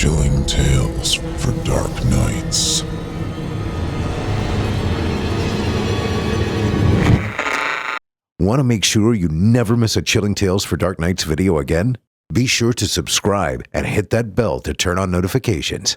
Chilling tales for dark nights. Want to make sure you never miss a Chilling Tales for Dark Nights video again? Be sure to subscribe and hit that bell to turn on notifications.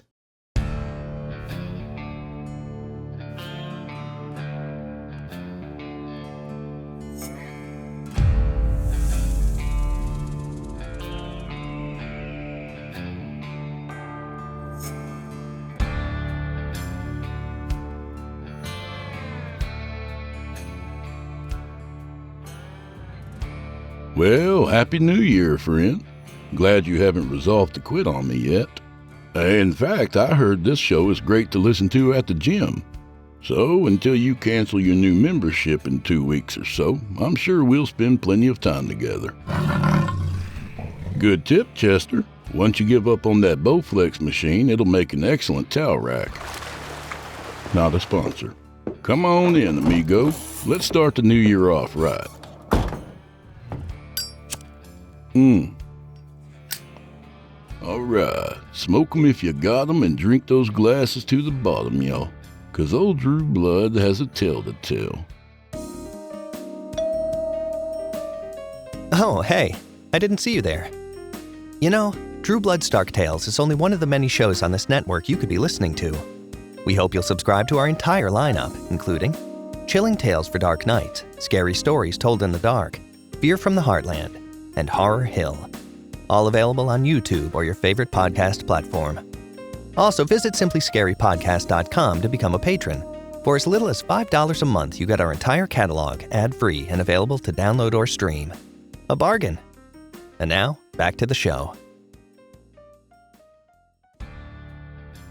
Well, Happy New Year, friend. Glad you haven't resolved to quit on me yet. In fact, I heard this show is great to listen to at the gym. So, until you cancel your new membership in 2 weeks or so, I'm sure we'll spend plenty of time together. Good tip, Chester. Once you give up on that Bowflex machine, it'll make an excellent towel rack. Not a sponsor. Come on in, amigo. Let's start the new year off right. Alright, smoke 'em if you got 'em and drink those glasses to the bottom, y'all. 'Cause old Drew Blood has a tale to tell. Oh, hey, I didn't see you there. You know, Drew Blood's Dark Tales is only one of the many shows on this network you could be listening to. We hope you'll subscribe to our entire lineup, including Chilling Tales for Dark Nights, Scary Stories Told in the Dark, Fear from the Heartland, and Horror Hill. All available on YouTube or your favorite podcast platform. Also, visit simplyscarypodcast.com to become a patron. For as little as $5 a month, you get our entire catalog ad-free and available to download or stream. A bargain. And now, back to the show.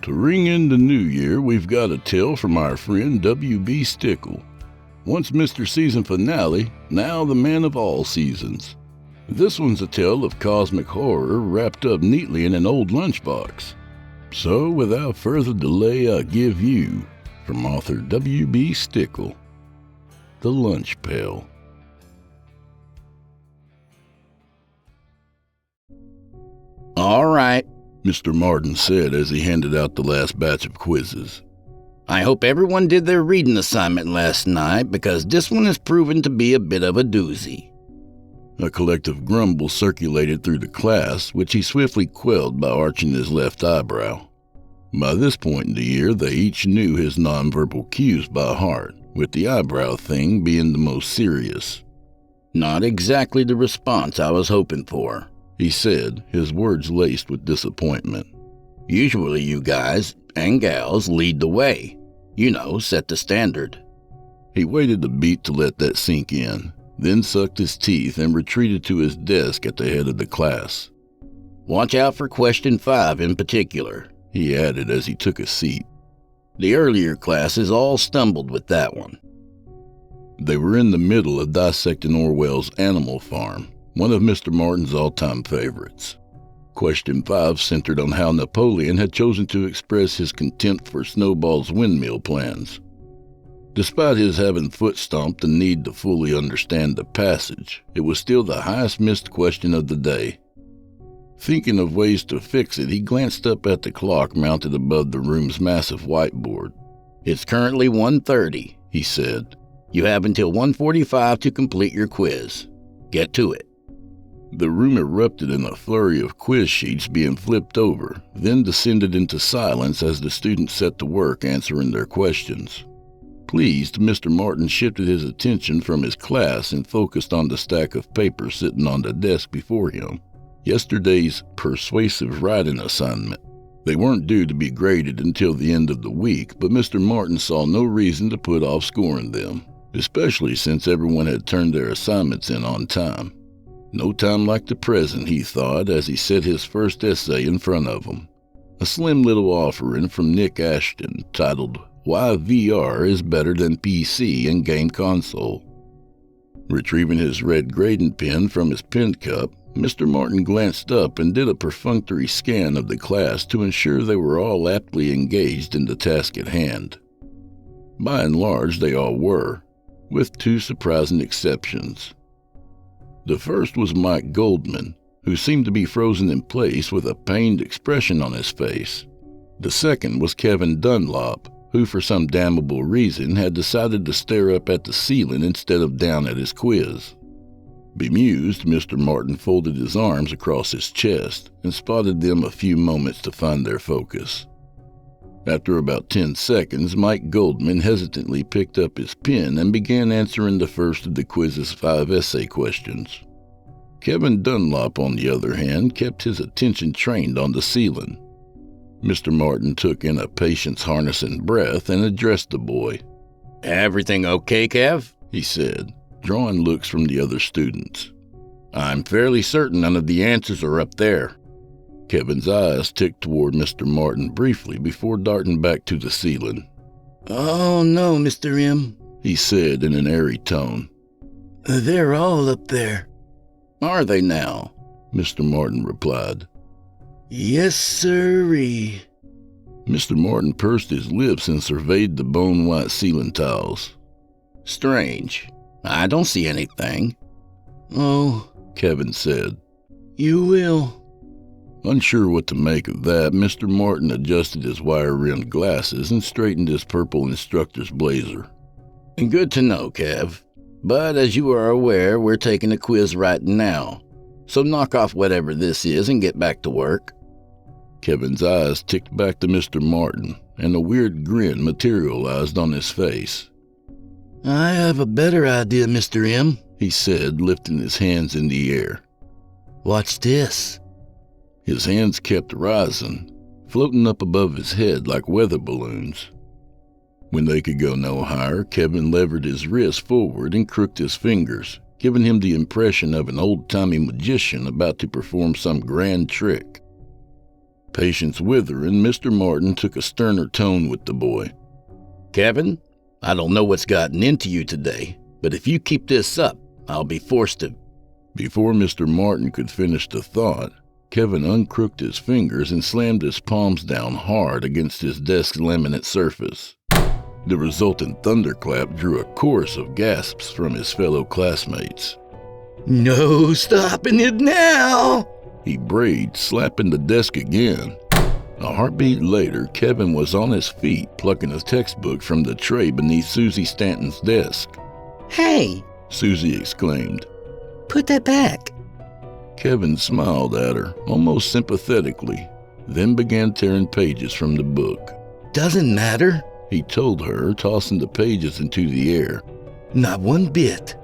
To ring in the new year, we've got a tale from our friend W.B. Stickel. Once Mr. Season Finale, now the man of all seasons. This one's a tale of cosmic horror wrapped up neatly in an old lunchbox. So, without further delay, I give you, from author W.B. Stickel, The Lunch Pail. All right, Mr. Martin said as he handed out the last batch of quizzes. I hope everyone did their reading assignment last night because this one has proven to be a bit of a doozy. A collective grumble circulated through the class, which he swiftly quelled by arching his left eyebrow. By this point in the year, they each knew his nonverbal cues by heart, with the eyebrow thing being the most serious. Not exactly the response I was hoping for, he said, his words laced with disappointment. Usually you guys and gals lead the way. You know, set the standard. He waited a beat to let that sink in, then sucked his teeth and retreated to his desk at the head of the class. Watch out for question 5 in particular, he added as he took a seat. The earlier classes all stumbled with that one. They were in the middle of dissecting Orwell's Animal Farm, one of Mr. Martin's all-time favorites. Question 5 centered on how Napoleon had chosen to express his contempt for Snowball's windmill plans. Despite his having foot-stomped the need to fully understand the passage, it was still the highest missed question of the day. Thinking of ways to fix it, he glanced up at the clock mounted above the room's massive whiteboard. It's currently 1:30, he said. You have until 1:45 to complete your quiz. Get to it. The room erupted in a flurry of quiz sheets being flipped over, then descended into silence as the students set to work answering their questions. Pleased, Mr. Martin shifted his attention from his class and focused on the stack of papers sitting on the desk before him. Yesterday's persuasive writing assignment. They weren't due to be graded until the end of the week, but Mr. Martin saw no reason to put off scoring them, especially since everyone had turned their assignments in on time. No time like the present, he thought, as he set his first essay in front of him. A slim little offering from Nick Ashton, titled, Why VR is Better Than PC and Game Console. Retrieving his red grading pen from his pen cup, Mr. Martin glanced up and did a perfunctory scan of the class to ensure they were all aptly engaged in the task at hand. By and large, they all were, with two surprising exceptions. The first was Mike Goldman, who seemed to be frozen in place with a pained expression on his face. The second was Kevin Dunlop, who for some damnable reason had decided to stare up at the ceiling instead of down at his quiz. Bemused, Mr. Martin folded his arms across his chest and spotted them a few moments to find their focus. After about 10 seconds, Mike Goldman hesitantly picked up his pen and began answering the first of the quiz's 5 essay questions. Kevin Dunlop, on the other hand, kept his attention trained on the ceiling. Mr. Martin took in a patience harnessing breath and addressed the boy. Everything okay, Kev? He said, drawing looks from the other students. I'm fairly certain none of the answers are up there. Kevin's eyes ticked toward Mr. Martin briefly before darting back to the ceiling. Oh no, Mr. M, he said in an airy tone. They're all up there. Are they now? Mr. Martin replied. Yes, sirree. Mr. Martin pursed his lips and surveyed the bone-white ceiling tiles. Strange. I don't see anything. Oh, Kevin said. You will. Unsure what to make of that, Mr. Martin adjusted his wire-rimmed glasses and straightened his purple instructor's blazer. Good to know, Kev. But as you are aware, we're taking a quiz right now. So knock off whatever this is and get back to work. Kevin's eyes ticked back to Mr. Martin, and a weird grin materialized on his face. I have a better idea, Mr. M, he said, lifting his hands in the air. Watch this. His hands kept rising, floating up above his head like weather balloons. When they could go no higher, Kevin levered his wrist forward and crooked his fingers, giving him the impression of an old-timey magician about to perform some grand trick. Patience withering, Mr. Martin took a sterner tone with the boy. Kevin, I don't know what's gotten into you today, but if you keep this up, I'll be forced to... Before Mr. Martin could finish the thought, Kevin uncrooked his fingers and slammed his palms down hard against his desk's laminate surface. The resultant thunderclap drew a chorus of gasps from his fellow classmates. No stopping it now! He brayed, slapping the desk again. A heartbeat later, Kevin was on his feet, plucking a textbook from the tray beneath Susie Stanton's desk. Hey! Susie exclaimed. Put that back. Kevin smiled at her, almost sympathetically, then began tearing pages from the book. Doesn't matter, he told her, tossing the pages into the air. Not one bit.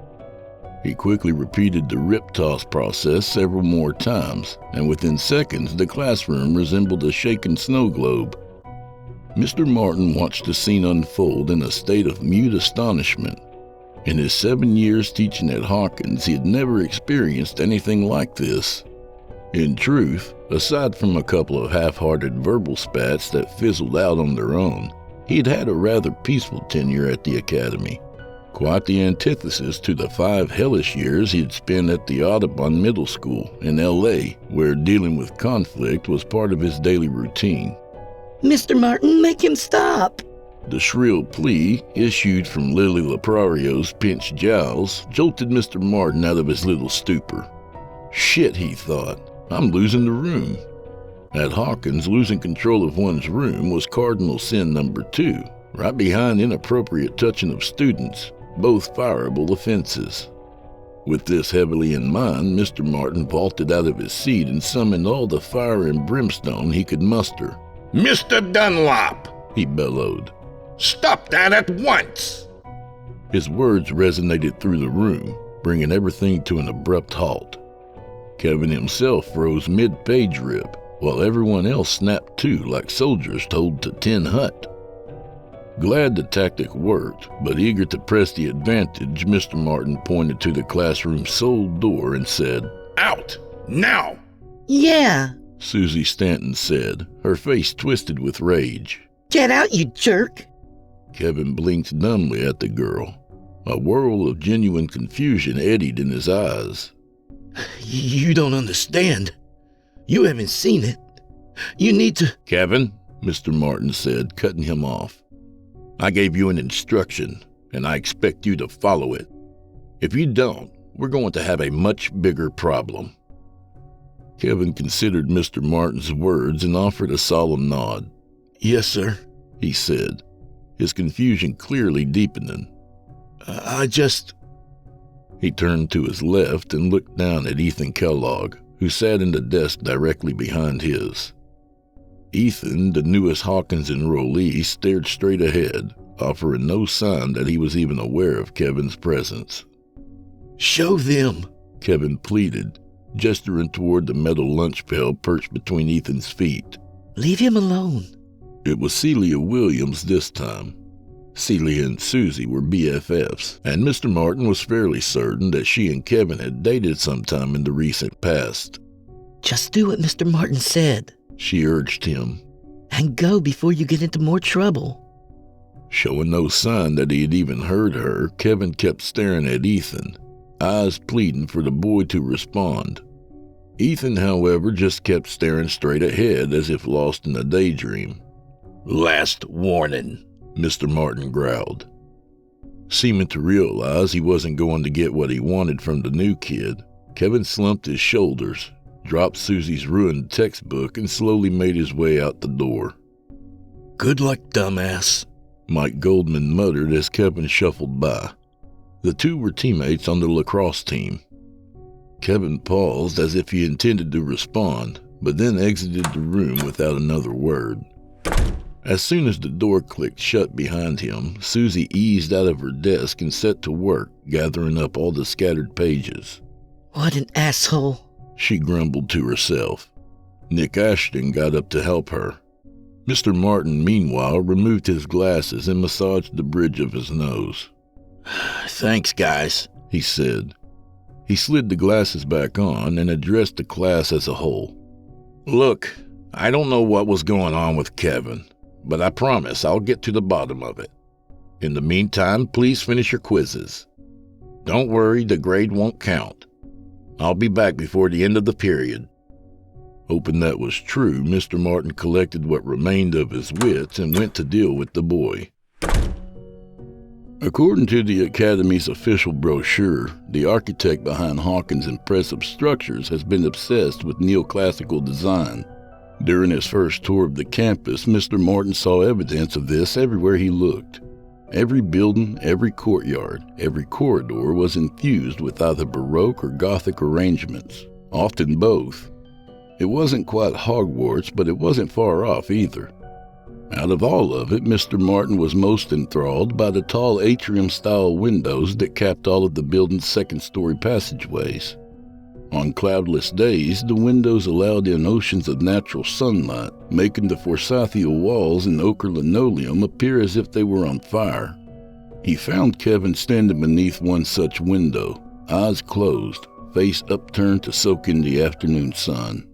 He quickly repeated the rip-toss process several more times, and within seconds the classroom resembled a shaken snow globe. Mr. Martin watched the scene unfold in a state of mute astonishment. In his 7 years teaching at Hawkins, he had never experienced anything like this. In truth, aside from a couple of half-hearted verbal spats that fizzled out on their own, he'd had a rather peaceful tenure at the academy. Quite the antithesis to the 5 hellish years he'd spent at the Audubon Middle School in L.A., where dealing with conflict was part of his daily routine. Mr. Martin, make him stop! The shrill plea, issued from Lily Leprario's pinched jowls, jolted Mr. Martin out of his little stupor. Shit, he thought, I'm losing the room. At Hawkins, losing control of one's room was cardinal sin number 2, right behind inappropriate touching of students, both fireable offenses. With this heavily in mind, Mr. Martin vaulted out of his seat and summoned all the fire and brimstone he could muster. Mr. Dunlop, he bellowed. Stop that at once! His words resonated through the room, bringing everything to an abrupt halt. Kevin himself froze mid-page rip, while everyone else snapped to like soldiers told to Tin Hut. Glad the tactic worked, but eager to press the advantage, Mr. Martin pointed to the classroom's sole door and said, Out! Now! Yeah! Susie Stanton said, her face twisted with rage. Get out, you jerk! Kevin blinked dumbly at the girl. A whirl of genuine confusion eddied in his eyes. You don't understand. You haven't seen it. You need to... Kevin, Mr. Martin said, cutting him off. I gave you an instruction, and I expect you to follow it. If you don't, we're going to have a much bigger problem. Kevin considered Mr. Martin's words and offered a solemn nod. Yes, sir, he said, his confusion clearly deepening. I just... He turned to his left and looked down at Ethan Kellogg, who sat in the desk directly behind his. Ethan, the newest Hawkins enrollee, stared straight ahead, offering no sign that he was even aware of Kevin's presence. Show them, Kevin pleaded, gesturing toward the metal lunch pail perched between Ethan's feet. Leave him alone. It was Celia Williams this time. Celia and Susie were BFFs, and Mr. Martin was fairly certain that she and Kevin had dated sometime in the recent past. Just do what Mr. Martin said. She urged him. And go before you get into more trouble. Showing no sign that he had even heard her, Kevin kept staring at Ethan, eyes pleading for the boy to respond. Ethan, however, just kept staring straight ahead as if lost in a daydream. Last warning, Mr. Martin growled. Seeming to realize he wasn't going to get what he wanted from the new kid, Kevin slumped his shoulders, dropped Susie's ruined textbook, and slowly made his way out the door. Good luck, dumbass, Mike Goldman muttered as Kevin shuffled by. The two were teammates on the lacrosse team. Kevin paused as if he intended to respond, but then exited the room without another word. As soon as the door clicked shut behind him, Susie eased out of her desk and set to work, gathering up all the scattered pages. What an asshole, she grumbled to herself. Nick Ashton got up to help her. Mr. Martin, meanwhile, removed his glasses and massaged the bridge of his nose. Thanks, guys, he said. He slid the glasses back on and addressed the class as a whole. Look, I don't know what was going on with Kevin, but I promise I'll get to the bottom of it. In the meantime, please finish your quizzes. Don't worry, the grade won't count. I'll be back before the end of the period. Hoping that was true, Mr. Martin collected what remained of his wits and went to deal with the boy. According to the Academy's official brochure, the architect behind Hawkins' impressive structures has been obsessed with neoclassical design. During his first tour of the campus, Mr. Martin saw evidence of this everywhere he looked. Every building, every courtyard, every corridor was infused with either Baroque or Gothic arrangements, often both. It wasn't quite Hogwarts, but it wasn't far off either. Out of all of it, Mr. Martin was most enthralled by the tall atrium-style windows that capped all of the building's second-story passageways. On cloudless days, the windows allowed in oceans of natural sunlight, making the forsythial walls and ochre linoleum appear as if they were on fire. He found Kevin standing beneath one such window, eyes closed, face upturned to soak in the afternoon sun.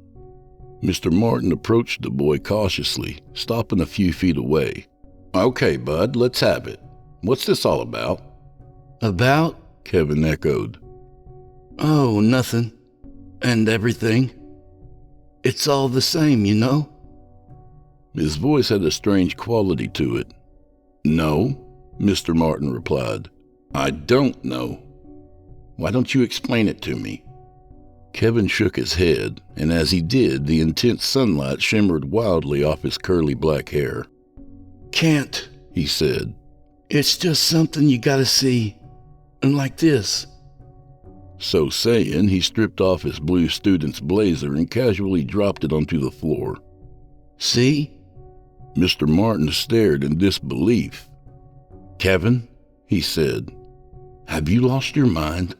Mr. Martin approached the boy cautiously, stopping a few feet away. Okay, bud, let's have it. What's this all about? About? Kevin echoed. Oh, nothing. And everything. It's all the same, you know? His voice had a strange quality to it. No, Mr. Martin replied. I don't know. Why don't you explain it to me? Kevin shook his head, and as he did, the intense sunlight shimmered wildly off his curly black hair. Can't, he said. It's just something you gotta see. And like this. So saying, he stripped off his blue student's blazer and casually dropped it onto the floor. See? Mr. Martin stared in disbelief. Kevin, he said, have you lost your mind?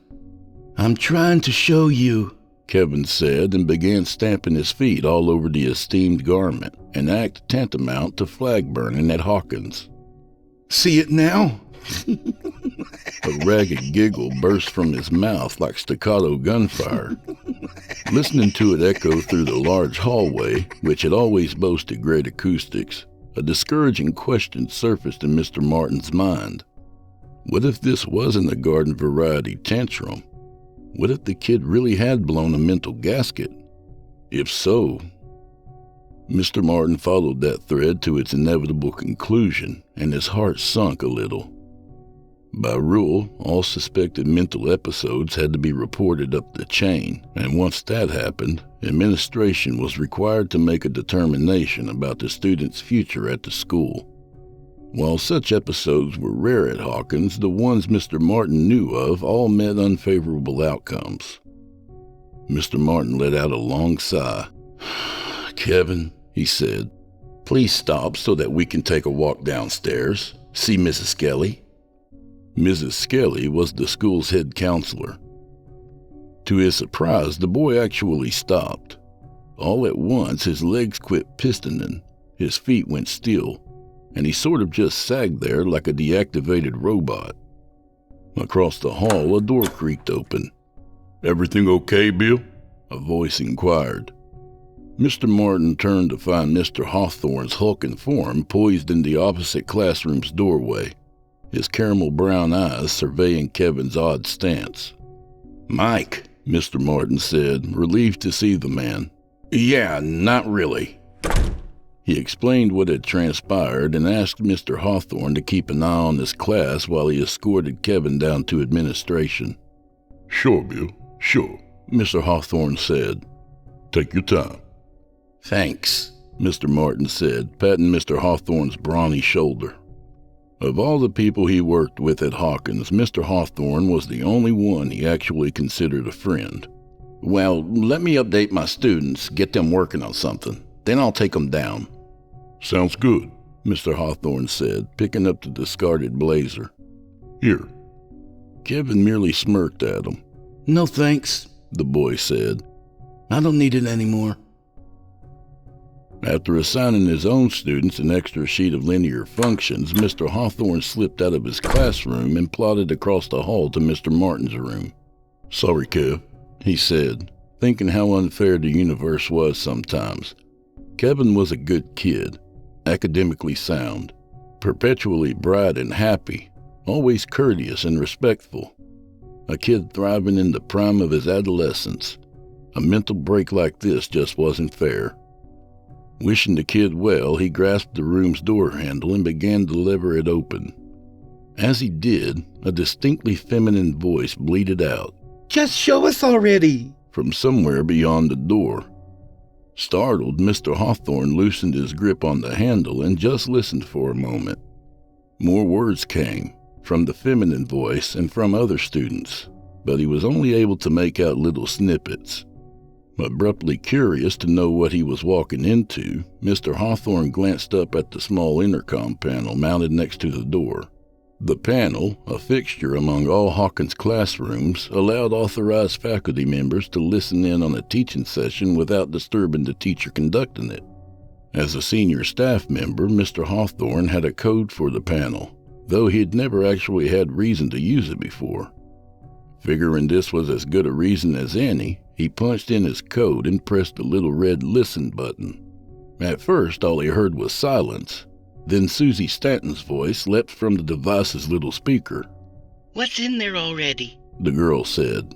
I'm trying to show you, Kevin said, and began stamping his feet all over the esteemed garment, an act tantamount to flag burning at Hawkins. See it now? A ragged giggle burst from his mouth like staccato gunfire. Listening to it echo through the large hallway, which had always boasted great acoustics, a discouraging question surfaced in Mr. Martin's mind. What if this wasn't a garden variety tantrum? What if the kid really had blown a mental gasket? If so... Mr. Martin followed that thread to its inevitable conclusion, and his heart sunk a little. By rule, all suspected mental episodes had to be reported up the chain, and once that happened, administration was required to make a determination about the student's future at the school. While such episodes were rare at Hawkins, the ones Mr. Martin knew of all met unfavorable outcomes. Mr. Martin let out a long sigh. Kevin, He said, please stop so that we can take a walk downstairs, see Mrs. Skelly. Mrs. Skelly was the school's head counselor. To his surprise, the boy actually stopped. All at once, his legs quit pistoning, his feet went still, and he sort of just sagged there like a deactivated robot. Across the hall, a door creaked open. Everything okay, Bill? A voice inquired. Mr. Martin turned to find Mr. Hawthorne's hulking form poised in the opposite classroom's doorway, his caramel brown eyes surveying Kevin's odd stance. Mike, Mr. Martin said, relieved to see the man. Yeah, not really. He explained what had transpired and asked Mr. Hawthorne to keep an eye on his class while he escorted Kevin down to administration. Sure, Bill, sure, Mr. Hawthorne said. Take your time. Thanks, Mr. Martin said, patting Mr. Hawthorne's brawny shoulder. Of all the people he worked with at Hawkins, Mr. Hawthorne was the only one he actually considered a friend. Well, let me update my students, get them working on something. Then I'll take them down. Sounds good, Mr. Hawthorne said, picking up the discarded blazer. Here. Kevin merely smirked at him. No thanks, the boy said. I don't need it anymore. After assigning his own students an extra sheet of linear functions, Mr. Hawthorne slipped out of his classroom and plodded across the hall to Mr. Martin's room. Sorry, Kev, he said, thinking how unfair the universe was sometimes. Kevin was a good kid, academically sound, perpetually bright and happy, always courteous and respectful. A kid thriving in the prime of his adolescence. A mental break like this just wasn't fair. Wishing the kid well, he grasped the room's door handle and began to lever it open. As he did, a distinctly feminine voice bleated out, "Just show us already!" from somewhere beyond the door. Startled, Mr. Hawthorne loosened his grip on the handle and just listened for a moment. More words came, from the feminine voice and from other students, but he was only able to make out little snippets. Abruptly curious to know what he was walking into, Mr. Hawthorne glanced up at the small intercom panel mounted next to the door. The panel, a fixture among all Hawkins classrooms, allowed authorized faculty members to listen in on a teaching session without disturbing the teacher conducting it. As a senior staff member, Mr. Hawthorne had a code for the panel, though he had never actually had reason to use it before. Figuring this was as good a reason as any, he punched in his code and pressed the little red listen button. At first, all he heard was silence. Then Susie Stanton's voice leapt from the device's little speaker. "What's in there already?" The girl said.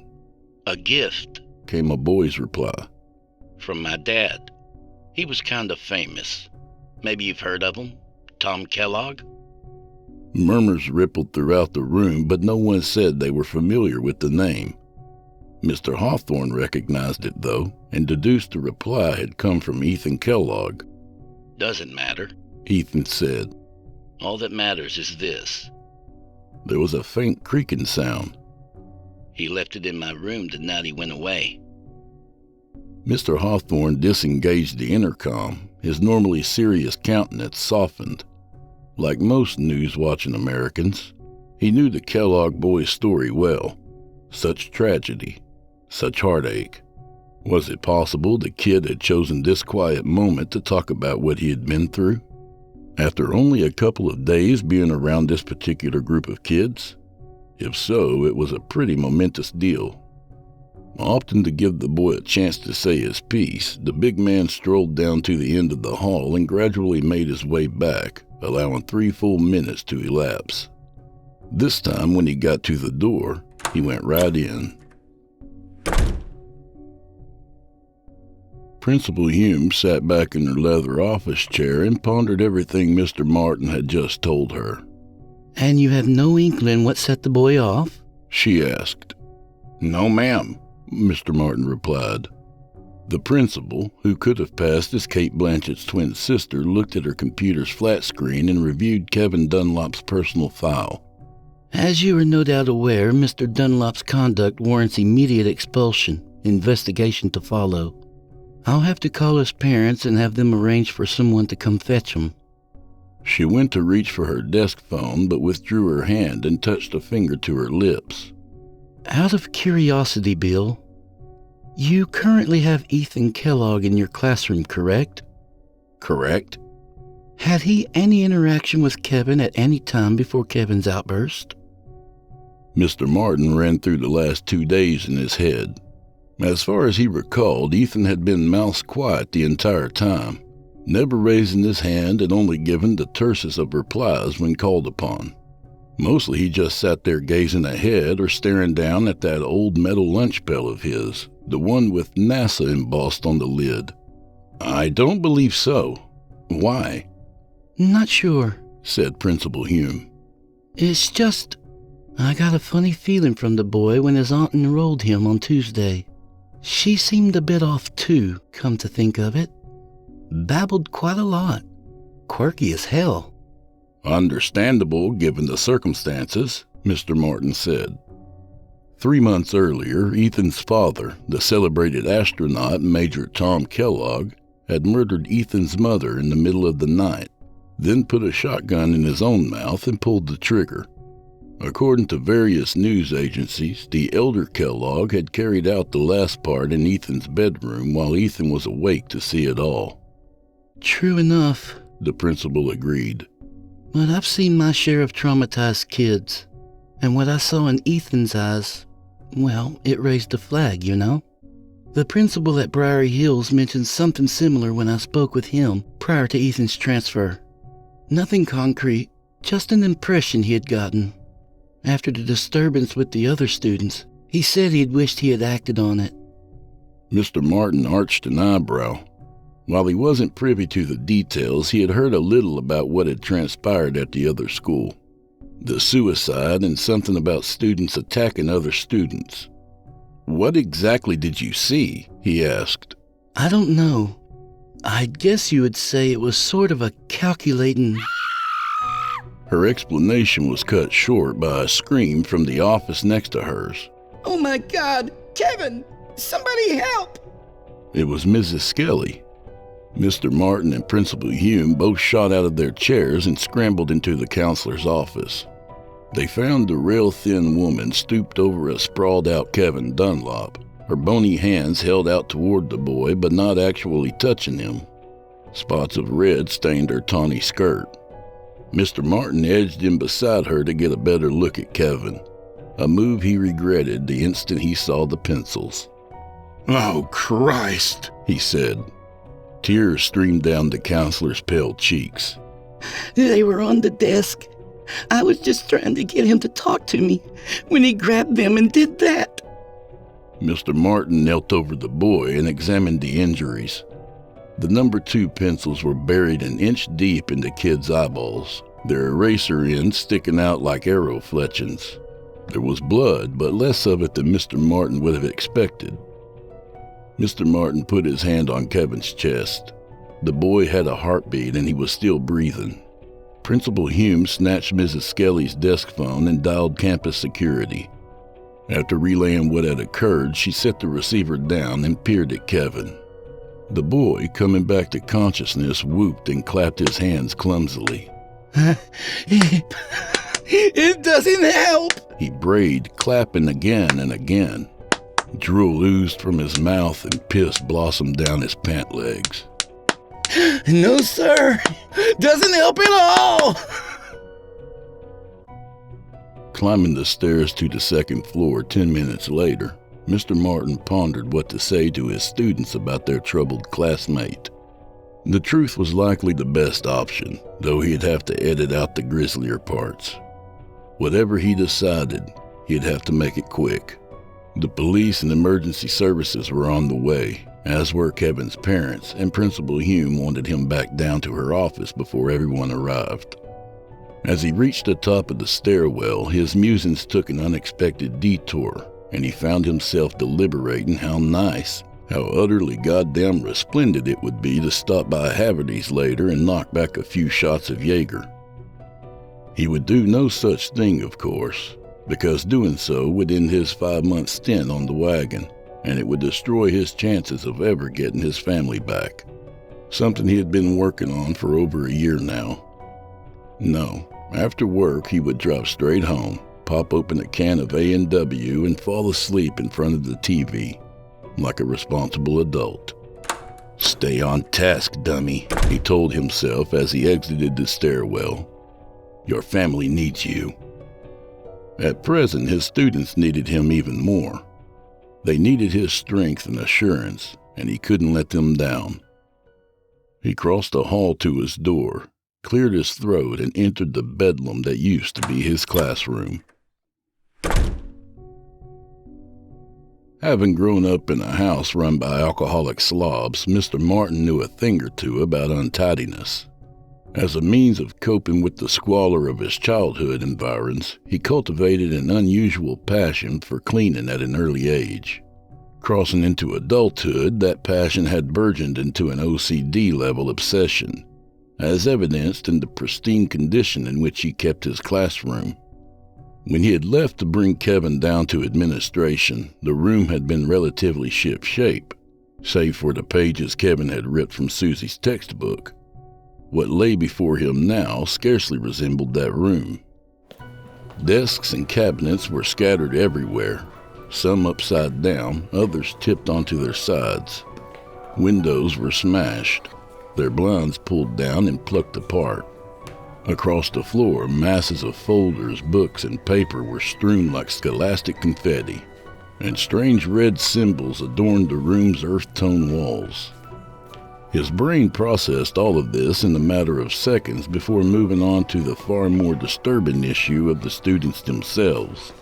A gift, Came a boy's reply. from my dad. He was kind of famous. Maybe you've heard of him? Tom Kellogg? Murmurs rippled throughout the room, but no one said they were familiar with the name. Mr. Hawthorne recognized it, though, and deduced the reply had come from Ethan Kellogg. Doesn't matter. Ethan said. All that matters is this. There was a faint creaking sound. He left it in my room the night he went away. Mr. Hawthorne disengaged the intercom, his normally serious countenance softened. Like most news-watching Americans, he knew the Kellogg boy's story well. Such tragedy, such heartache. Was it possible the kid had chosen this quiet moment to talk about what he had been through? After only a couple of days being around this particular group of kids? If so, it was a pretty momentous deal. Often to give the boy a chance to say his piece, the big man strolled down to the end of the hall and gradually made his way back, allowing 3 full minutes to elapse. This time, when he got to the door, he went right in. Principal Hume sat back in her leather office chair and pondered everything Mr. Martin had just told her. And you have no inkling what set the boy off? She asked. No, ma'am, Mr. Martin replied. The principal, who could have passed as Kate Blanchett's twin sister, looked at her computer's flat screen and reviewed Kevin Dunlop's personal file. As you are no doubt aware, Mr. Dunlop's conduct warrants immediate expulsion, investigation to follow. I'll have to call his parents and have them arrange for someone to come fetch him. She went to reach for her desk phone, but withdrew her hand and touched a finger to her lips. Out of curiosity, Bill, you currently have Ethan Kellogg in your classroom, correct? Correct. Had he any interaction with Kevin at any time before Kevin's outburst? Mr. Martin ran through the last 2 days in his head. As far as he recalled, Ethan had been mouse quiet the entire time, never raising his hand and only given the tersest of replies when called upon. Mostly he just sat there gazing ahead or staring down at that old metal lunch pail of his, the one with NASA embossed on the lid. I don't believe so. Why? Not sure, said Principal Hume. It's just, I got a funny feeling from the boy when his aunt enrolled him on Tuesday. She seemed a bit off too, come to think of it. Babbled quite a lot. Quirky as hell. Understandable given the circumstances, Mr. Martin said. 3 months earlier, Ethan's father, the celebrated astronaut Major Tom Kellogg, had murdered Ethan's mother in the middle of the night, then put a shotgun in his own mouth and pulled the trigger. According to various news agencies, the elder Kellogg had carried out the last part in Ethan's bedroom while Ethan was awake to see it all. True enough, the principal agreed. But I've seen my share of traumatized kids, and what I saw in Ethan's eyes, well, it raised a flag, you know? The principal at Briary Hills mentioned something similar when I spoke with him prior to Ethan's transfer. Nothing concrete, just an impression he had gotten. After the disturbance with the other students, he said he had wished he had acted on it. Mr. Martin arched an eyebrow. While he wasn't privy to the details, he had heard a little about what had transpired at the other school. The suicide and something about students attacking other students. What exactly did you see? He asked. I don't know. I guess you would say it was sort of a calculating... Her explanation was cut short by a scream from the office next to hers. Oh my God! Kevin! Somebody help! It was Mrs. Skelly. Mr. Martin and Principal Hume both shot out of their chairs and scrambled into the counselor's office. They found the rail-thin woman stooped over a sprawled-out Kevin Dunlop, her bony hands held out toward the boy but not actually touching him. Spots of red stained her tawny skirt. Mr. Martin edged in beside her to get a better look at Kevin, a move he regretted the instant he saw the pencils. Oh, Christ, he said. Tears streamed down the counselor's pale cheeks. They were on the desk. I was just trying to get him to talk to me when he grabbed them and did that. Mr. Martin knelt over the boy and examined the injuries. The number 2 pencils were buried an inch deep in the kid's eyeballs, their eraser ends sticking out like arrow fletchings. There was blood, but less of it than Mr. Martin would have expected. Mr. Martin put his hand on Kevin's chest. The boy had a heartbeat and he was still breathing. Principal Hume snatched Mrs. Skelly's desk phone and dialed campus security. After relaying what had occurred, she set the receiver down and peered at Kevin. The boy, coming back to consciousness, whooped and clapped his hands clumsily. It doesn't help! He brayed, clapping again and again. Drool oozed from his mouth and piss blossomed down his pant legs. No, sir. Doesn't help at all. Climbing the stairs to the second floor 10 minutes later, Mr. Martin pondered what to say to his students about their troubled classmate. The truth was likely the best option, though he'd have to edit out the grislier parts. Whatever he decided, he'd have to make it quick. The police and emergency services were on the way, as were Kevin's parents, and Principal Hume wanted him back down to her office before everyone arrived. As he reached the top of the stairwell, his musings took an unexpected detour, and he found himself deliberating how nice, how utterly goddamn resplendent it would be to stop by Haverty's later and knock back a few shots of Jaeger. He would do no such thing, of course, because doing so would end his 5-month stint on the wagon, and it would destroy his chances of ever getting his family back. Something he had been working on for over a year now. No, after work he would drive straight home, pop open a can of A&W and fall asleep in front of the TV, like a responsible adult. "Stay on task, dummy," he told himself as he exited the stairwell. "Your family needs you." At present, his students needed him even more. They needed his strength and assurance, and he couldn't let them down. He crossed the hall to his door, cleared his throat, and entered the bedlam that used to be his classroom. Having grown up in a house run by alcoholic slobs, Mr. Martin knew a thing or two about untidiness. As a means of coping with the squalor of his childhood environs, he cultivated an unusual passion for cleaning at an early age. Crossing into adulthood, that passion had burgeoned into an OCD-level obsession, as evidenced in the pristine condition in which he kept his classroom. When he had left to bring Kevin down to administration, the room had been relatively ship-shape, save for the pages Kevin had ripped from Susie's textbook. What lay before him now scarcely resembled that room. Desks and cabinets were scattered everywhere, some upside down, others tipped onto their sides. Windows were smashed, their blinds pulled down and plucked apart. Across the floor, masses of folders, books, and paper were strewn like scholastic confetti, and strange red symbols adorned the room's earth-tone walls. His brain processed all of this in a matter of seconds before moving on to the far more disturbing issue of the students themselves.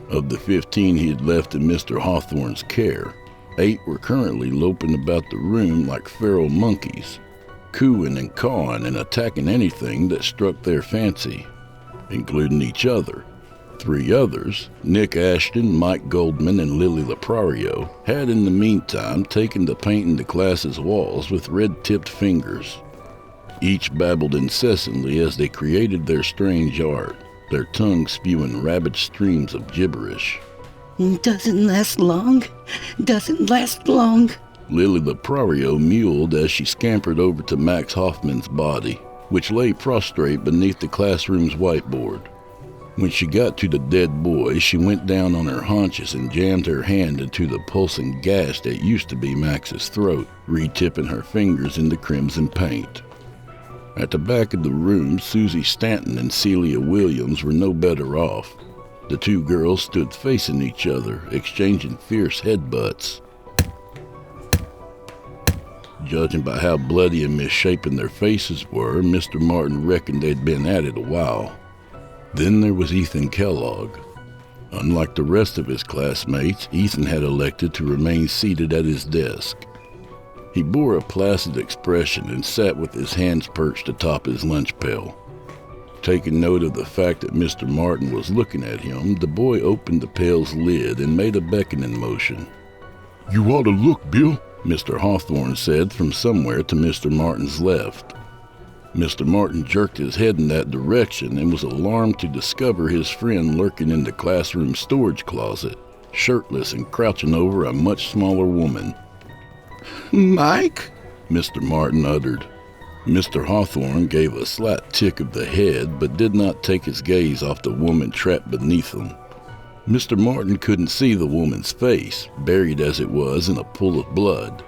Of the 15 he had left in Mr. Hawthorne's care, 8 were currently loping about the room like feral monkeys, cooing and cawing and attacking anything that struck their fancy, including each other. 3 others, Nick Ashton, Mike Goldman, and Lily Leprario, had in the meantime taken to painting the class's walls with red-tipped fingers. Each babbled incessantly as they created their strange art, their tongues spewing rabid streams of gibberish. Doesn't last long. Doesn't last long. Lily Leprario mewled as she scampered over to Max Hoffman's body, which lay prostrate beneath the classroom's whiteboard. When she got to the dead boy, she went down on her haunches and jammed her hand into the pulsing gash that used to be Max's throat, re-tipping her fingers in the crimson paint. At the back of the room, Susie Stanton and Celia Williams were no better off. The 2 girls stood facing each other, exchanging fierce headbutts. Judging by how bloody and misshapen their faces were, Mr. Martin reckoned they'd been at it a while. Then there was Ethan Kellogg. Unlike the rest of his classmates, Ethan had elected to remain seated at his desk. He bore a placid expression and sat with his hands perched atop his lunch pail. Taking note of the fact that Mr. Martin was looking at him, the boy opened the pail's lid and made a beckoning motion. "You ought to look, Bill," Mr. Hawthorne said from somewhere to Mr. Martin's left. Mr. Martin jerked his head in that direction and was alarmed to discover his friend lurking in the classroom storage closet, shirtless and crouching over a much smaller woman. Mike? Mr. Martin uttered. Mr. Hawthorne gave a slight tick of the head, but did not take his gaze off the woman trapped beneath him. Mr. Martin couldn't see the woman's face, buried as it was in a pool of blood,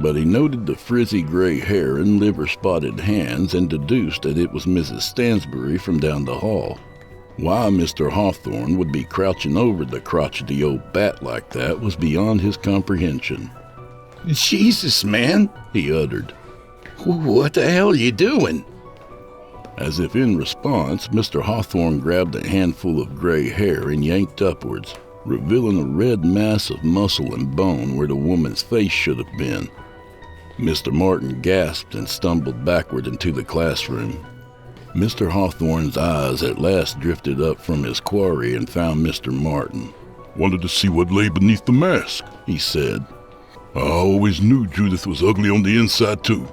but he noted the frizzy gray hair and liver-spotted hands and deduced that it was Mrs. Stansbury from down the hall. Why Mr. Hawthorne would be crouching over the crotchety old bat like that was beyond his comprehension. "Jesus, man," he uttered. "What the hell are you doing?" As if in response, Mr. Hawthorne grabbed a handful of gray hair and yanked upwards, revealing a red mass of muscle and bone where the woman's face should have been. Mr. Martin gasped and stumbled backward into the classroom. Mr. Hawthorne's eyes at last drifted up from his quarry and found Mr. Martin. Wanted to see what lay beneath the mask, He said. I always knew Judith was ugly on the inside, too.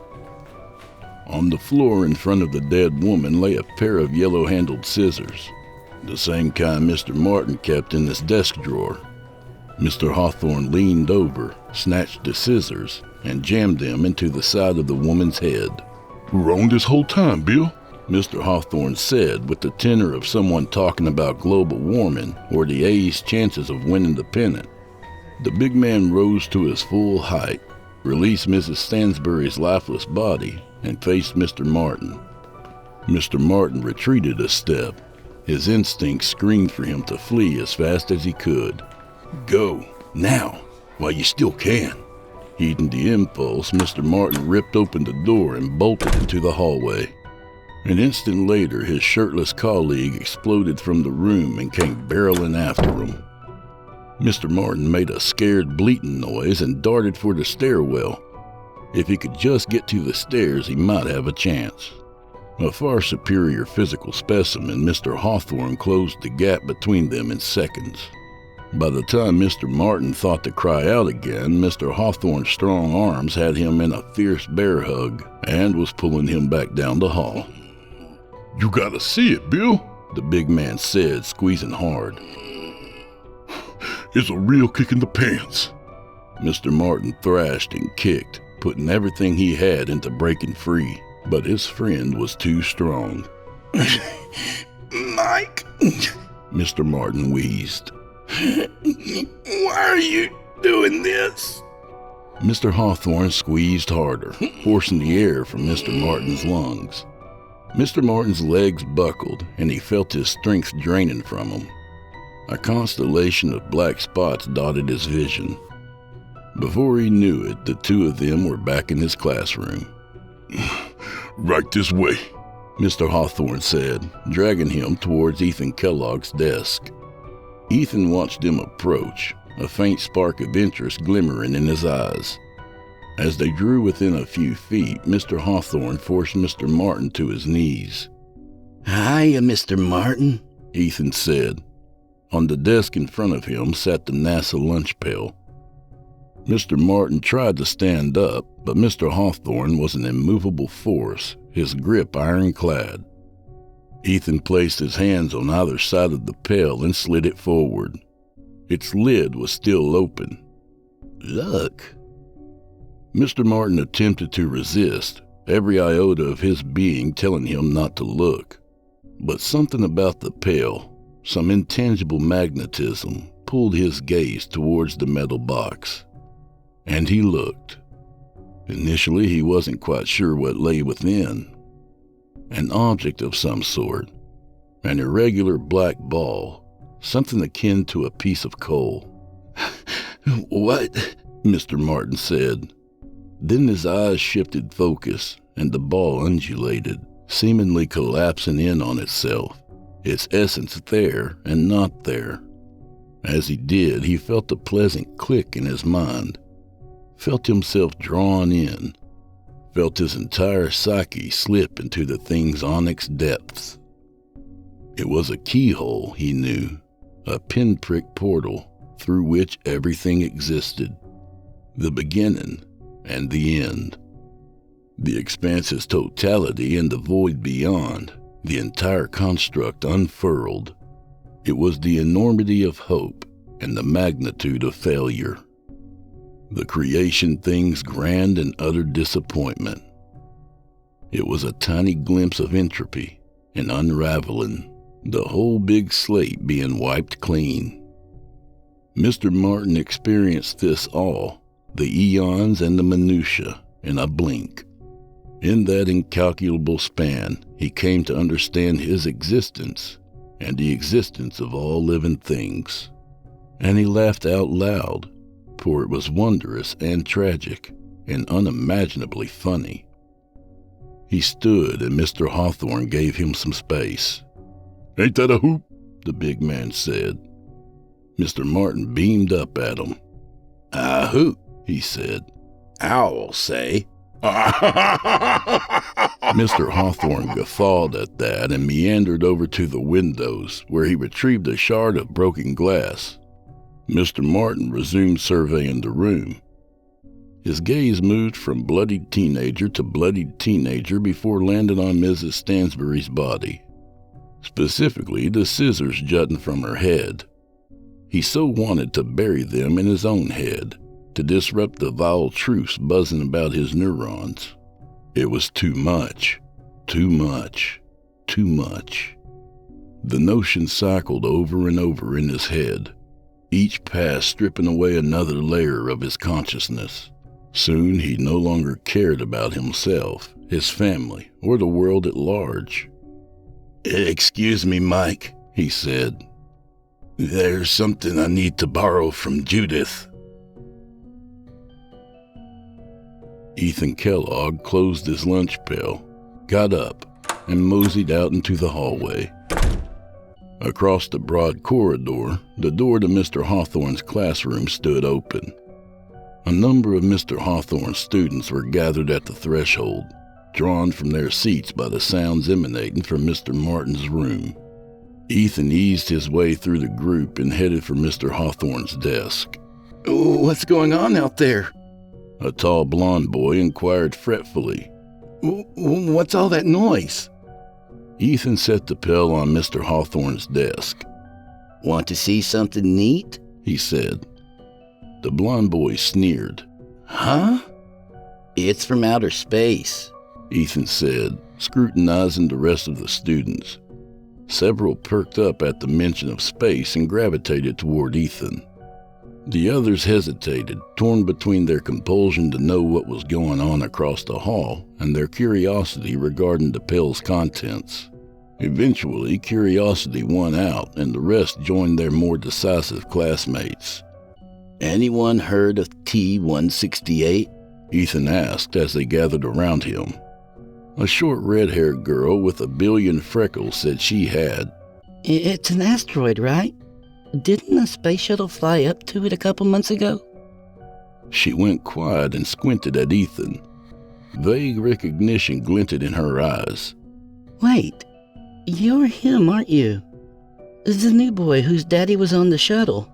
On the floor in front of the dead woman lay a pair of yellow-handled scissors, the same kind Mr. Martin kept in his desk drawer. Mr. Hawthorne leaned over, snatched the scissors, and jammed them into the side of the woman's head. We were wrong this whole time, Bill. Mr. Hawthorne said with the tenor of someone talking about global warming or the A's chances of winning the pennant. The big man rose to his full height, released Mrs. Stansbury's lifeless body, and faced Mr. Martin. Mr. Martin retreated a step. His instincts screamed for him to flee as fast as he could. Go, now, while you still can. Heeding the impulse, Mr. Martin ripped open the door and bolted into the hallway. An instant later, his shirtless colleague exploded from the room and came barreling after him. Mr. Martin made a scared bleating noise and darted for the stairwell. If he could just get to the stairs, he might have a chance. A far superior physical specimen, Mr. Hawthorne closed the gap between them in seconds. By the time Mr. Martin thought to cry out again, Mr. Hawthorne's strong arms had him in a fierce bear hug and was pulling him back down the hall. You gotta see it, Bill, the big man said, squeezing hard. It's a real kick in the pants. Mr. Martin thrashed and kicked, putting everything he had into breaking free, but his friend was too strong. Mike, Mr. Martin wheezed. why are you doing this? Mr. Hawthorne squeezed harder, forcing the air from Mr. Martin's lungs. Mr. Martin's legs buckled, and he felt his strength draining from him. A constellation of black spots dotted his vision. Before he knew it, the two of them were back in his classroom. Right this way, Mr. Hawthorne said, dragging him towards Ethan Kellogg's desk. Ethan watched him approach, a faint spark of interest glimmering in his eyes. As they drew within a few feet, Mr. Hawthorne forced Mr. Martin to his knees. Hiya, Mr. Martin, Ethan said. On the desk in front of him sat the NASA lunch pail. Mr. Martin tried to stand up, but Mr. Hawthorne was an immovable force, his grip ironclad. Ethan placed his hands on either side of the pail and slid it forward. Its lid was still open. Look. Mr. Martin attempted to resist, every iota of his being telling him not to look. But something about the pail, some intangible magnetism, pulled his gaze towards the metal box. And he looked. Initially, he wasn't quite sure what lay within. An object of some sort, an irregular black ball, something akin to a piece of coal. What? Mr. Martin said. Then his eyes shifted focus, and the ball undulated, seemingly collapsing in on itself, its essence there and not there. As he did, he felt a pleasant click in his mind, felt himself drawn in, felt his entire psyche slip into the thing's onyx depths. It was a keyhole, he knew, a pinprick portal through which everything existed, the beginning and the end. The expanse's totality and the void beyond, the entire construct unfurled. It was the enormity of hope and the magnitude of failure. The creation thing's grand and utter disappointment. It was a tiny glimpse of entropy and unraveling, the whole big slate being wiped clean. Mr. Martin experienced this all, the eons and the minutiae, in a blink. In that incalculable span, he came to understand his existence and the existence of all living things. And he laughed out loud, for it was wondrous and tragic and unimaginably funny. He stood and Mr. Hawthorne gave him some space. Ain't that a hoop? The big man said. Mr. Martin beamed up at him. A hoot, he said. I'll say. Mr. Hawthorne guffawed at that and meandered over to the windows, where he retrieved a shard of broken glass. Mr. Martin resumed surveying the room. His gaze moved from bloodied teenager to bloodied teenager before landing on Mrs. Stansbury's body, specifically the scissors jutting from her head. He so wanted to bury them in his own head, to disrupt the vile truths buzzing about his neurons. It was too much, too much, too much. The notion cycled over and over in his head, each pass stripping away another layer of his consciousness. Soon he no longer cared about himself, his family, or the world at large. "Excuse me, Mike," he said. "There's something I need to borrow from Judith." Ethan Kellogg closed his lunch pail, got up, and moseyed out into the hallway. Across the broad corridor, the door to Mr. Hawthorne's classroom stood open. A number of Mr. Hawthorne's students were gathered at the threshold, drawn from their seats by the sounds emanating from Mr. Martin's room. Ethan eased his way through the group and headed for Mr. Hawthorne's desk. What's going on out there? A tall blond boy inquired fretfully. What's all that noise? Ethan set the pail on Mr. Hawthorne's desk. Want to see something neat? He said. The blond boy sneered. Huh? It's from outer space, Ethan said, scrutinizing the rest of the students. Several perked up at the mention of space and gravitated toward Ethan. The others hesitated, torn between their compulsion to know what was going on across the hall and their curiosity regarding the pail's contents. Eventually, curiosity won out, and the rest joined their more decisive classmates. Anyone heard of T-168? Ethan asked as they gathered around him. A short red-haired girl with a billion freckles said she had. It's an asteroid, right? Didn't a space shuttle fly up to it a couple months ago? She went quiet and squinted at Ethan. Vague recognition glinted in her eyes. Wait, you're him, aren't you? The new boy whose daddy was on the shuttle.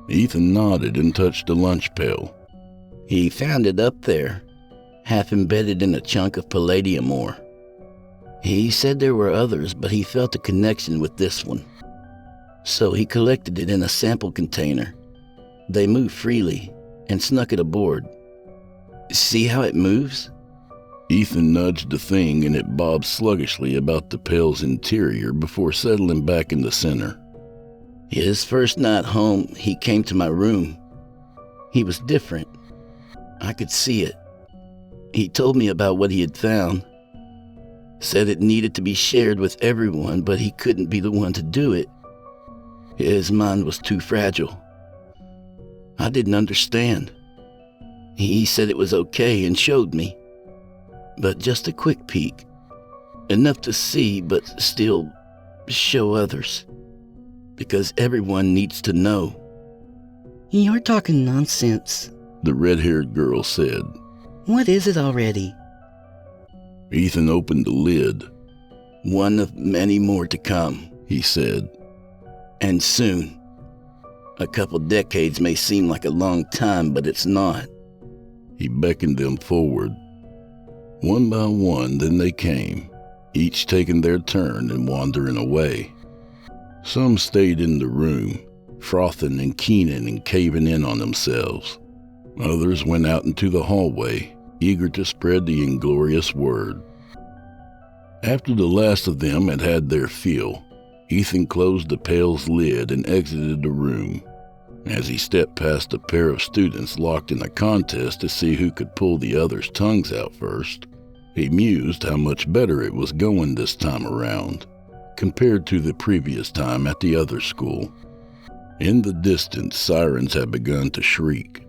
Ethan nodded and touched the lunch pail. He found it up there, half embedded in a chunk of palladium ore. He said there were others, but he felt a connection with this one. So he collected it in a sample container. They move freely and snuck it aboard. See how it moves? Ethan nudged the thing and it bobbed sluggishly about the pail's interior before settling back in the center. His first night home, he came to my room. He was different. I could see it. He told me about what he had found. Said it needed to be shared with everyone, but he couldn't be the one to do it. His mind was too fragile. I didn't understand. He said it was okay and showed me. But just a quick peek. Enough to see, but still show others. Because everyone needs to know. You're talking nonsense, the red-haired girl said. What is it already? Ethan opened the lid. One of many more to come, he said. And soon. A couple decades may seem like a long time, but it's not. He beckoned them forward. One by one, then they came, each taking their turn and wandering away. Some stayed in the room, frothing and keening and caving in on themselves. Others went out into the hallway, eager to spread the inglorious word. After the last of them had had their fill, Ethan closed the pail's lid and exited the room. As he stepped past a pair of students locked in a contest to see who could pull the others' tongues out first, he mused how much better it was going this time around, compared to the previous time at the other school. In the distance, sirens had begun to shriek.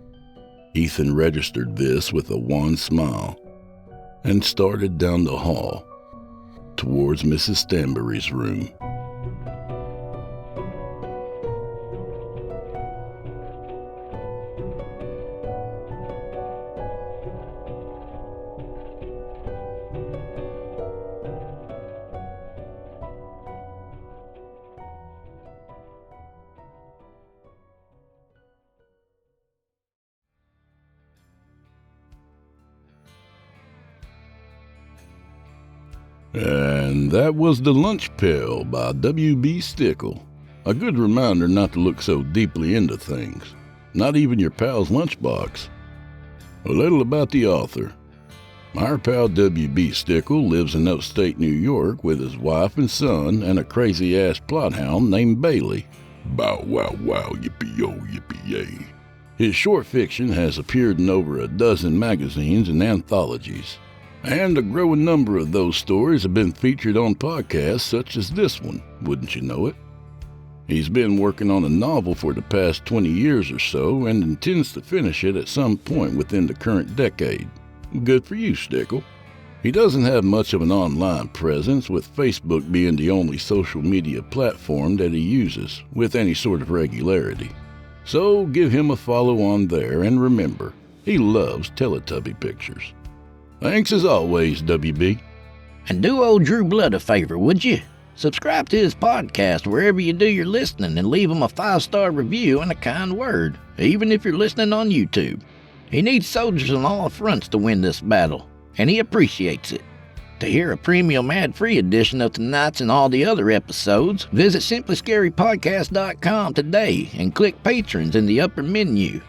Ethan registered this with a wan smile and started down the hall towards Mrs. Stanbury's room. And that was The Lunch Pail by W.B. Stickel. A good reminder not to look so deeply into things, not even your pal's lunchbox. A little about the author. Our pal W.B. Stickel lives in upstate New York with his wife and son and a crazy-ass plothound named Bailey. Bow wow wow yippee-yo yippee-yay. His short fiction has appeared in over a dozen magazines and anthologies, and a growing number of those stories have been featured on podcasts such as this one, wouldn't you know it? He's been working on a novel for the past 20 years or so and intends to finish it at some point within the current decade. Good for you, Stickel. He doesn't have much of an online presence, with Facebook being the only social media platform that he uses with any sort of regularity. So give him a follow on there, and remember, he loves Teletubby pictures. Thanks as always, WB. And do old Drew Blood a favor, would you? Subscribe to his podcast wherever you do your listening and leave him a 5-star review and a kind word, even if you're listening on YouTube. He needs soldiers on all fronts to win this battle, and he appreciates it. To hear a premium ad-free edition of tonight's and all the other episodes, visit simplyscarypodcast.com today and click Patrons in the upper menu.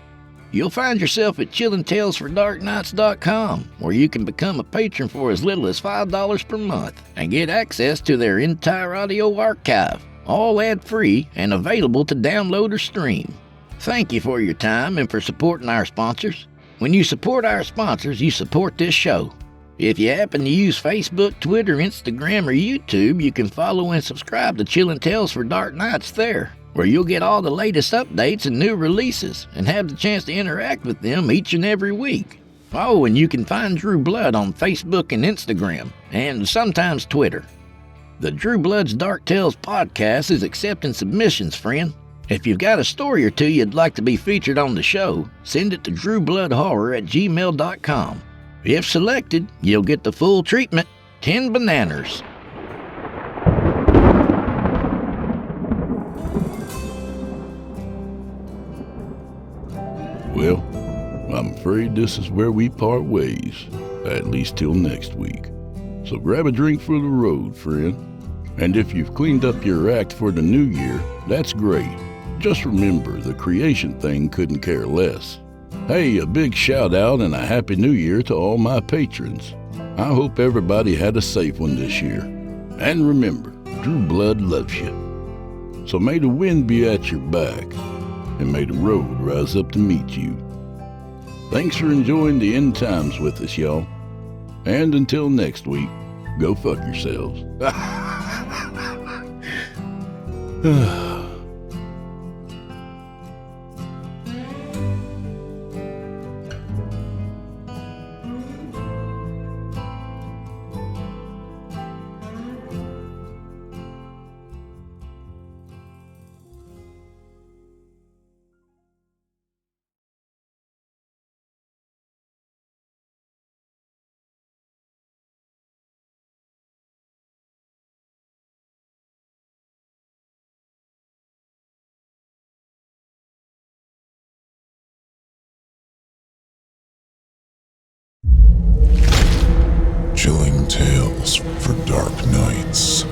You'll find yourself at chillingtalesfordarknights.com, where you can become a patron for as little as $5 per month and get access to their entire audio archive, all ad-free and available to download or stream. Thank you for your time and for supporting our sponsors. When you support our sponsors, you support this show. If you happen to use Facebook, Twitter, Instagram, or YouTube, you can follow and subscribe to Chillin' Tales for Dark Nights there, where you'll get all the latest updates and new releases and have the chance to interact with them each and every week. Oh, and you can find Drew Blood on Facebook and Instagram, and sometimes Twitter. The Drew Blood's Dark Tales podcast is accepting submissions, friend. If you've got a story or two you'd like to be featured on the show, send it to drewbloodhorror@gmail.com. If selected, you'll get the full treatment, 10 bananas. Well, I'm afraid this is where we part ways, at least till next week. So grab a drink for the road, friend. And if you've cleaned up your act for the new year, that's great. Just remember, the creation thing couldn't care less. Hey, a big shout out and a happy new year to all my patrons. I hope everybody had a safe one this year. And remember, Drew Blood loves you. So may the wind be at your back, and may the road rise up to meet you. Thanks for enjoying the end times with us, y'all. And until next week, go fuck yourselves. Chilling Tales for Dark Nights.